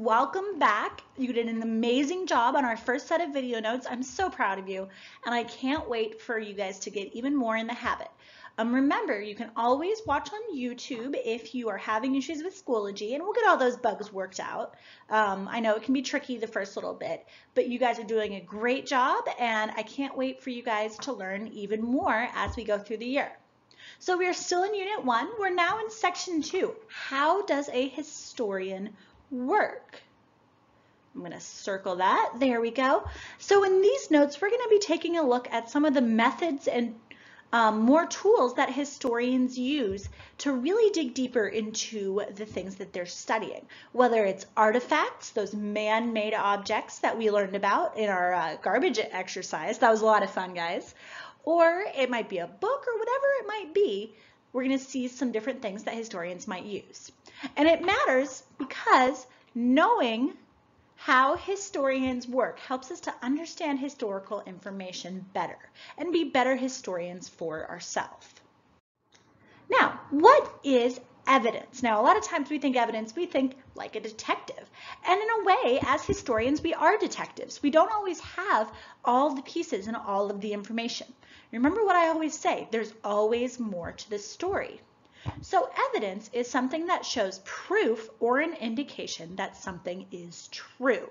welcome back. You did an amazing job on our first set of video notes. I'm so proud of you, and I can't wait for you guys to get even more in the habit. Remember, you can always watch on YouTube if you are having issues with Schoology, and we'll get all those bugs worked out. I know it can be tricky the first little bit, but you guys are doing a great job, and I can't wait for you guys to learn even more as we go through the year. So we are still in Unit 1. We're now in Section 2. How does a historian work? I'm going to circle that. There we go. So in these notes, we're going to be taking a look at some of the methods and more tools that historians use to really dig deeper into the things that they're studying, whether it's artifacts, those man-made objects that we learned about in our garbage exercise. That was a lot of fun, guys. Or it might be a book or whatever it might be. We're going to see some different things that historians might use. And it matters because knowing how historians work helps us to understand historical information better and be better historians for ourselves. Now, what is evidence? Now, a lot of times we think evidence, we think like a detective. And in a way, as historians, we are detectives. We don't always have all the pieces and all of the information. Remember what I always say, there's always more to the story. So evidence is something that shows proof or an indication that something is true.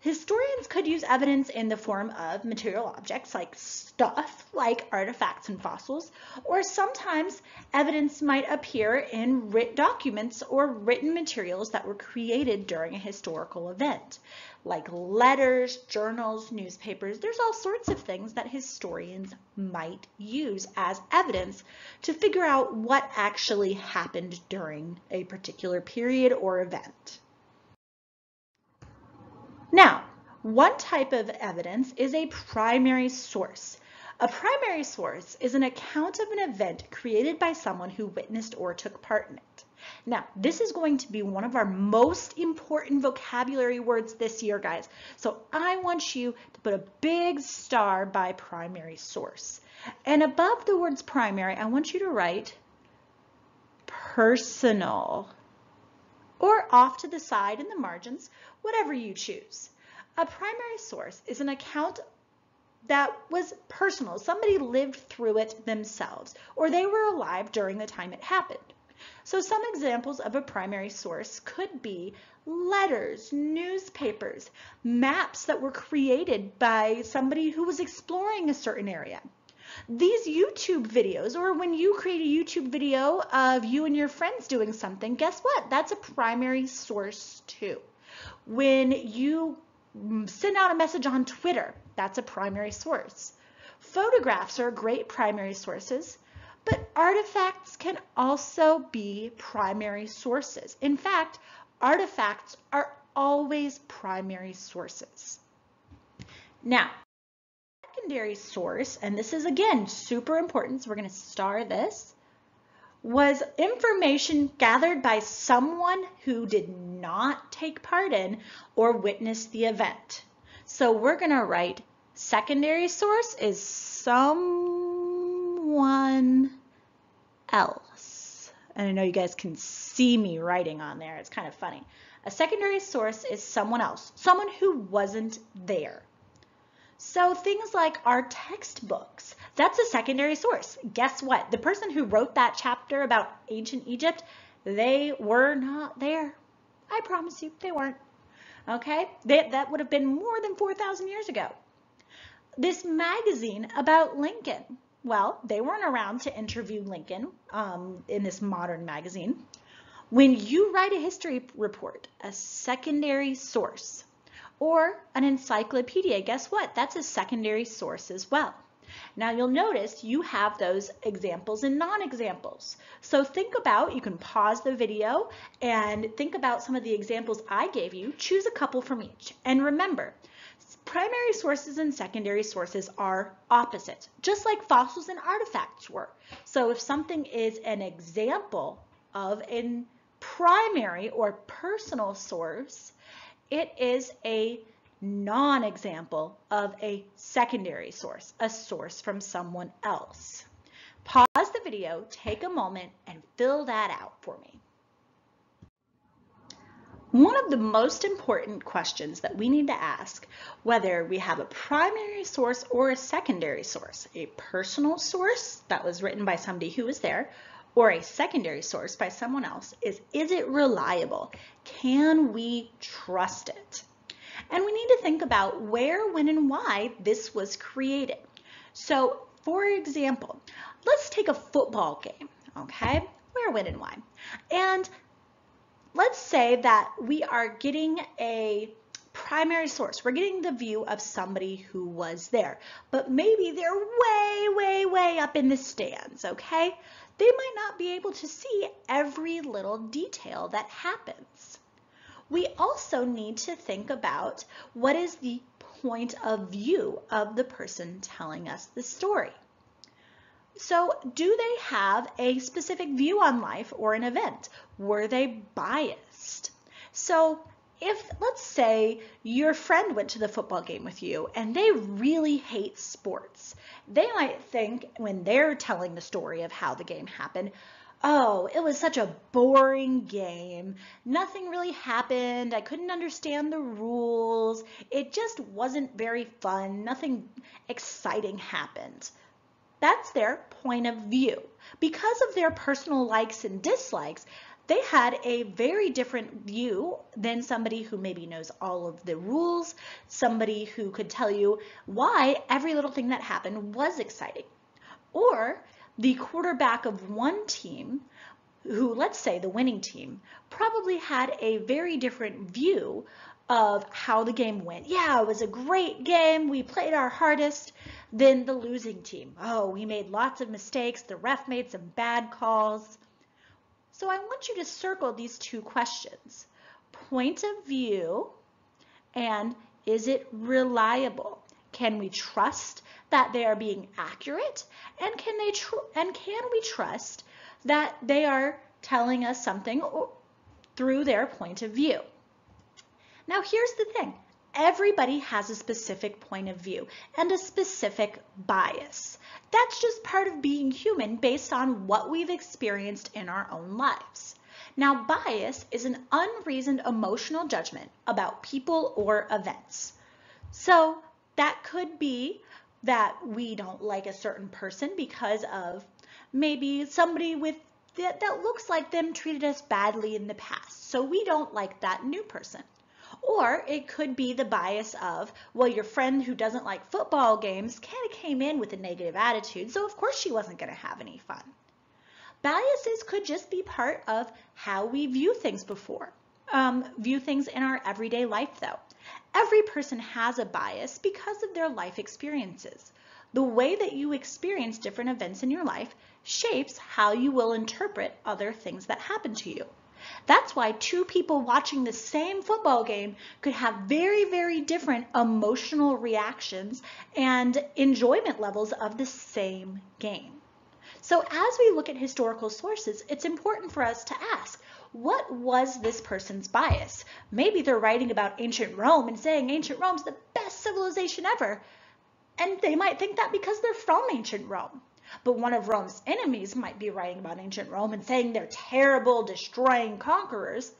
Historians could use evidence in the form of material objects like stuff, like artifacts and fossils, or sometimes evidence might appear in written documents or written materials that were created during a historical event, like letters, journals, newspapers. There's all sorts of things that historians might use as evidence to figure out what actually happened during a particular period or event. Now, one type of evidence is a primary source. A primary source is an account of an event created by someone who witnessed or took part in it. Now, this is going to be one of our most important vocabulary words this year, guys. So I want you to put a big star by primary source. And above the words primary, I want you to write personal, or off to the side in the margins, whatever you choose. A primary source is an account that was personal. Somebody lived through it themselves, or they were alive during the time it happened. So some examples of a primary source could be letters, newspapers, maps that were created by somebody who was exploring a certain area. These YouTube videos, or when you create a YouTube video of you and your friends doing something, guess what? That's a primary source too. When you send out a message on Twitter, that's a primary source. Photographs are great primary sources, but artifacts can also be primary sources. In fact, artifacts are always primary sources. Now, secondary source, and this is again super important, so we're going to star this, was information gathered by someone who did not take part in or witness the event. So we're going to write secondary source is someone else. And I know you guys can see me writing on there. It's kind of funny. A secondary source is someone else, someone who wasn't there. So things like our textbooks, that's a secondary source. Guess what? The person who wrote that chapter about ancient Egypt, they were not there. I promise you, they weren't. Okay? That would have been more than 4,000 years ago. This magazine about Lincoln, well, they weren't around to interview Lincoln in this modern magazine. When you write a history report, a secondary source, or an encyclopedia, guess what? That's a secondary source as well. Now you'll notice you have those examples and non-examples. So think about, you can pause the video and think about some of the examples I gave you. Choose a couple from each. And remember, primary sources and secondary sources are opposite, just like fossils and artifacts were. So if something is an example of a primary or personal source, it is a non-example of a secondary source, a source from someone else. Pause the video, take a moment, and fill that out for me. One of the most important questions that we need to ask, whether we have a primary source or a secondary source, a personal source that was written by somebody who was there, or a secondary source by someone else, is it reliable? Can we trust it? And we need to think about where, when, and why this was created. So, for example, let's take a football game, okay? Where, when, and why? And let's say that we are getting a primary source. We're getting the view of somebody who was there, but maybe they're way, way, way up in the stands, okay? They might not be able to see every little detail that happens. We also need to think about what is the point of view of the person telling us the story. So, do they have a specific view on life or an event? Were they biased? So, if, let's say, your friend went to the football game with you and they really hate sports, they might think when they're telling the story of how the game happened, oh, it was such a boring game. Nothing really happened. I couldn't understand the rules. It just wasn't very fun. Nothing exciting happened. That's their point of view. Because of their personal likes and dislikes, they had a very different view than somebody who maybe knows all of the rules, somebody who could tell you why every little thing that happened was exciting. Or the quarterback of one team, who, let's say the winning team, probably had a very different view of how the game went. Yeah, it was a great game. We played our hardest. Than the losing team. Oh, we made lots of mistakes. The ref made some bad calls. So I want you to circle these two questions. Point of view and is it reliable? Can we trust that they are being accurate? And can we trust that they are telling us something through their point of view? Now here's the thing. Everybody has a specific point of view and a specific bias. That's just part of being human based on what we've experienced in our own lives. Now, bias is an unreasoned emotional judgment about people or events. So that could be that we don't like a certain person because of maybe somebody that looks like them treated us badly in the past. So we don't like that new person. Or it could be the bias of, well, your friend who doesn't like football games kind of came in with a negative attitude, so of course she wasn't going to have any fun. Biases could just be part of how we view things view things in our everyday life though. Every person has a bias because of their life experiences. The way that you experience different events in your life shapes how you will interpret other things that happen to you. That's why two people watching the same football game could have very, very different emotional reactions and enjoyment levels of the same game. So as we look at historical sources, it's important for us to ask, what was this person's bias? Maybe they're writing about ancient Rome and saying ancient Rome's the best civilization ever. And they might think that because they're from ancient Rome. But one of Rome's enemies might be writing about ancient Rome and saying they're terrible, destroying conquerors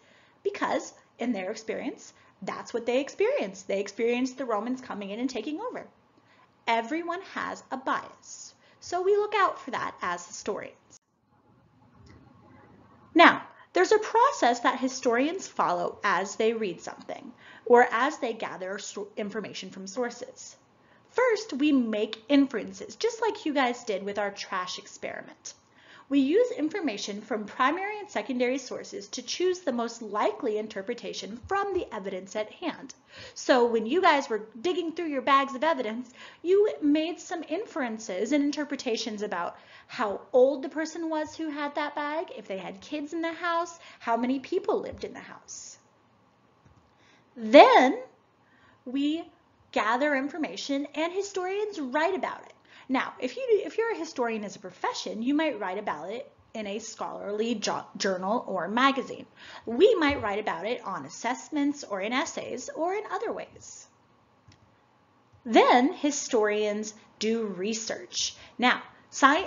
because, in their experience, that's what they experienced. They experienced the Romans coming in and taking over. Everyone has a bias, so we look out for that as historians. Now, there's a process that historians follow as they read something or as they gather information from sources. First, we make inferences, just like you guys did with our trash experiment. We use information from primary and secondary sources to choose the most likely interpretation from the evidence at hand. So when you guys were digging through your bags of evidence, you made some inferences and interpretations about how old the person was who had that bag, if they had kids in the house, how many people lived in the house. Then we gather information and historians write about it. Now, if you're a historian as a profession, you might write about it in a scholarly journal or magazine. We might write about it on assessments or in essays or in other ways. Then historians do research. Now,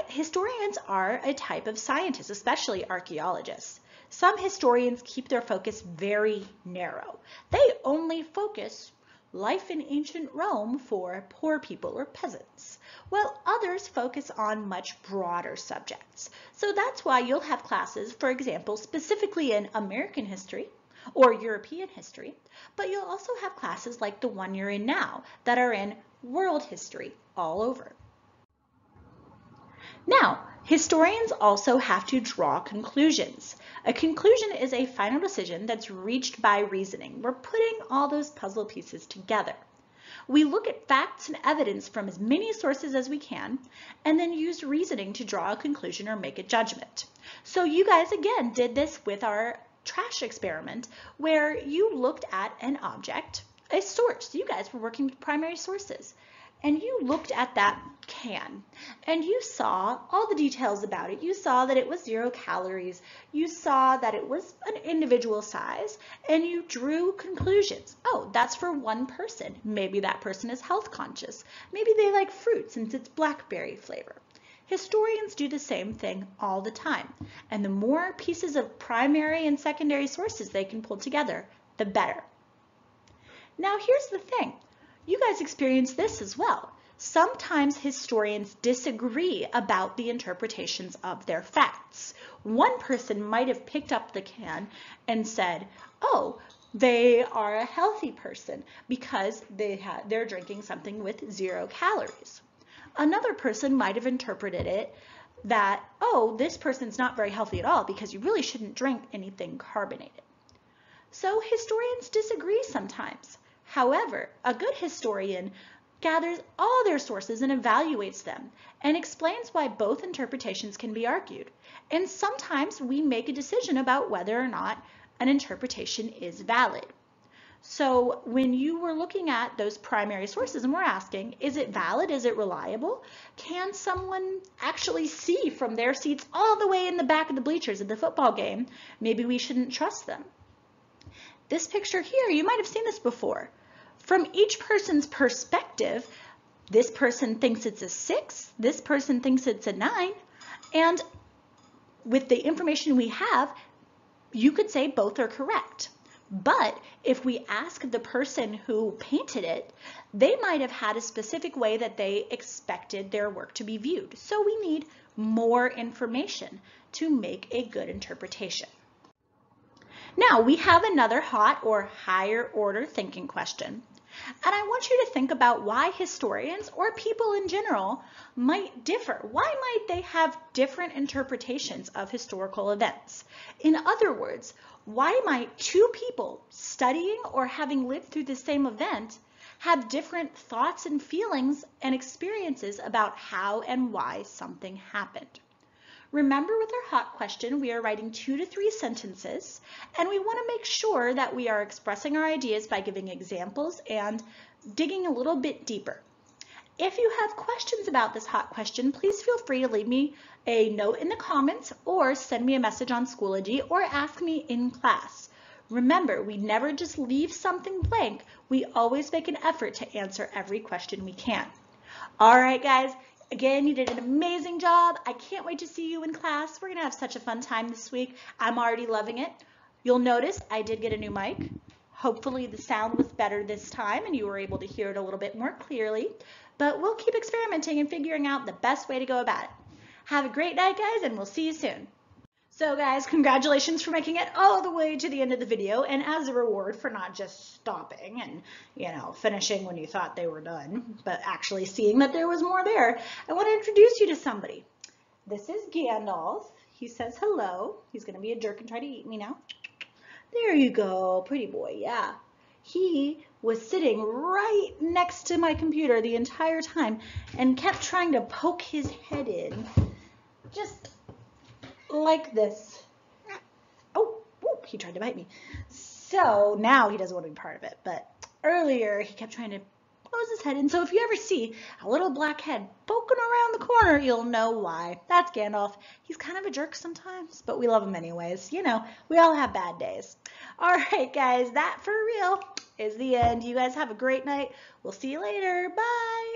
historians are a type of scientist, especially archaeologists. Some historians keep their focus very narrow. They only focus life in ancient Rome for poor people or peasants, while others focus on much broader subjects. So that's why you'll have classes, for example, specifically in American history or European history, but you'll also have classes like the one you're in now that are in world history all over. Now, historians also have to draw conclusions. A conclusion is a final decision that's reached by reasoning. We're putting all those puzzle pieces together. We look at facts and evidence from as many sources as we can, and then use reasoning to draw a conclusion or make a judgment. So you guys, again, did this with our trash experiment, where you looked at an object, a source. You guys were working with primary sources. And you looked at that can and you saw all the details about it. You saw that it was 0 calories. You saw that it was an individual size, and you drew conclusions. Oh, that's for one person. Maybe that person is health conscious. Maybe they like fruit since it's blackberry flavor. Historians do the same thing all the time. And the more pieces of primary and secondary sources they can pull together, the better. Now here's the thing. You guys experience this as well. Sometimes historians disagree about the interpretations of their facts. One person might have picked up the can and said, oh, they are a healthy person because they're drinking something with 0 calories. Another person might have interpreted it that, oh, this person's not very healthy at all because you really shouldn't drink anything carbonated. So historians disagree sometimes. However, a good historian gathers all their sources and evaluates them and explains why both interpretations can be argued. And sometimes we make a decision about whether or not an interpretation is valid. So when you were looking at those primary sources and we're asking, is it valid? Is it reliable? Can someone actually see from their seats all the way in the back of the bleachers at the football game? Maybe we shouldn't trust them. This picture here, you might have seen this before. From each person's perspective, this person thinks it's a 6, this person thinks it's a 9, and with the information we have, you could say both are correct. But if we ask the person who painted it, they might have had a specific way that they expected their work to be viewed. So we need more information to make a good interpretation. Now we have another hot or higher order thinking question. And I want you to think about why historians or people in general might differ. Why might they have different interpretations of historical events? In other words, why might two people studying or having lived through the same event have different thoughts and feelings and experiences about how and why something happened? Remember, with our hot question, we are writing 2 to 3 sentences, and we want to make sure that we are expressing our ideas by giving examples and digging a little bit deeper. If you have questions about this hot question, please feel free to leave me a note in the comments or send me a message on Schoology or ask me in class. Remember, we never just leave something blank. We always make an effort to answer every question we can. All right, guys. Again, you did an amazing job. I can't wait to see you in class. We're going to have such a fun time this week. I'm already loving it. You'll notice I did get a new mic. Hopefully the sound was better this time and you were able to hear it a little bit more clearly. But we'll keep experimenting and figuring out the best way to go about it. Have a great night, guys, and we'll see you soon. So guys, congratulations for making it all the way to the end of the video, and as a reward for not just stopping and, finishing when you thought they were done, but actually seeing that there was more there, I want to introduce you to somebody. This is Gandalf. He says hello. He's going to be a jerk and try to eat me now. There you go, pretty boy, yeah. He was sitting right next to my computer the entire time and kept trying to poke his head in, just like this. Oh, whoop, he tried to bite me. So now he doesn't want to be part of it, but earlier he kept trying to pose his head in. So if you ever see a little black head poking around the corner, you'll know why. That's Gandalf. He's kind of a jerk sometimes, but we love him anyways. We all have bad days. All right, guys, that for real is the end. You guys have a great night. We'll see you later. Bye.